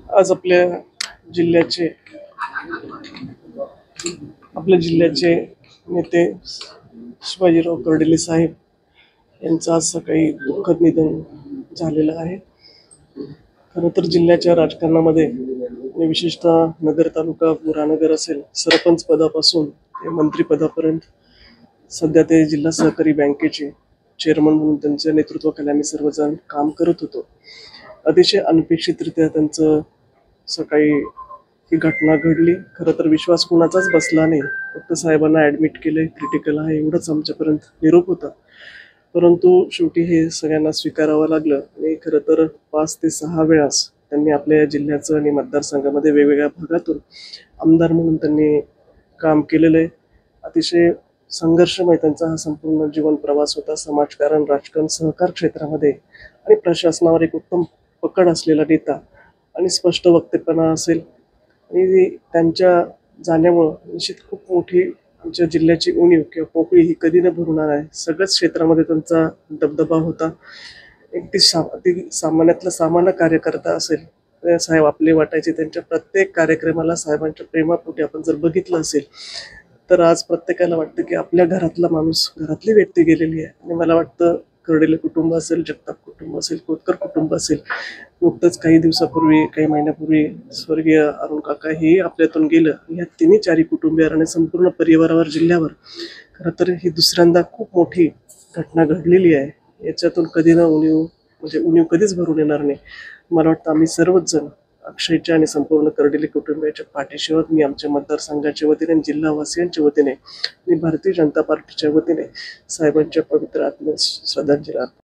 आज आपल्या जिल्ह्याचे नेते शिवाजीराव कर्डिले साहेब यांचं आज सकाळी दुःखद निधन झालेलं आहे. खरं तर जिल्ह्याच्या राजकारणामध्ये आणि विशेषतः नगर तालुका बुरानगर असेल, सरपंच पदापासून ते मंत्रिपदापर्यंत सध्या ते जिल्हा सहकारी बँकेचे चेअरमन म्हणून त्यांच्या नेतृत्वाखाली आम्ही सर्वजण काम करत होतो. अतिशय अनपेक्षितरित्या त्यांचं सकाळी ही घटना घडली. खरं तर विश्वास कुणाचाच बसला नाही. फक्त साहेबांना ॲडमिट केले, क्रिटिकल आहे एवढंच आमच्यापर्यंत निरोप होता. परंतु शेवटी हे सगळ्यांना स्वीकारावं लागलं आणि खरं तर 5 ते 6 वेळास त्यांनी आपल्या या जिल्ह्याचं आणि मतदारसंघामध्ये वेगवेगळ्या भागातून आमदार म्हणून त्यांनी काम केलेलं आहे. अतिशय संघर्षमय त्यांचा हा संपूर्ण जीवन प्रवास होता. समाजकारण, राजकारण, सहकार क्षेत्रामध्ये आणि प्रशासनावर एक उत्तम पकड असलेला नेता आणि स्पष्ट वक्तेपणा असेल आणि त्यांच्या जाण्यामुळं निश्चित खूप मोठी आमच्या जिल्ह्याची उणीव किंवा पोकळी ही कधी न भरणार आहे. सगळ्याच क्षेत्रामध्ये त्यांचा दबदबा होता. अगदी सामान्यातला सामान्य कार्यकर्ता असेल तर साहेब आपले वाटायचे. त्यांच्या प्रत्येक कार्यक्रमाला साहेबांच्या प्रेमापोटी आपण जर बघितलं असेल तर आज प्रत्येकाला वाटतं की आपल्या घरातला माणूस, घरातली व्यक्ती गेलेली आहे. आणि मला वाटतं कर्डिले कुटुंब असेल, जगताप कुटुंब असेल, कोतकर कुटुंब असेल, नुकतंच काही दिवसापूर्वी, काही महिन्यापूर्वी स्वर्गीय अरुण काका हे आपल्यातून गेलं. या तिन्ही चारी कुटुंबियांवर आणि संपूर्ण परिवारावर, जिल्ह्यावर खरं तर ही दुसऱ्यांदा खूप मोठी घटना घडलेली आहे. याच्यातून कधी ना उणीव कधीच भरून येणार नाही. मला वाटतं आम्ही सर्वच जण अक्षयच्या आणि संपूर्ण कर्डिले कुटुंबियाच्या पाठीशी आहोत. मी आमच्या मतदारसंघाच्या वतीने आणि जिल्हावासियांच्या वतीने आणि भारतीय जनता पार्टीच्या वतीने साहेबांच्या पवित्र आत्म्यास श्रद्धांजली अर्पण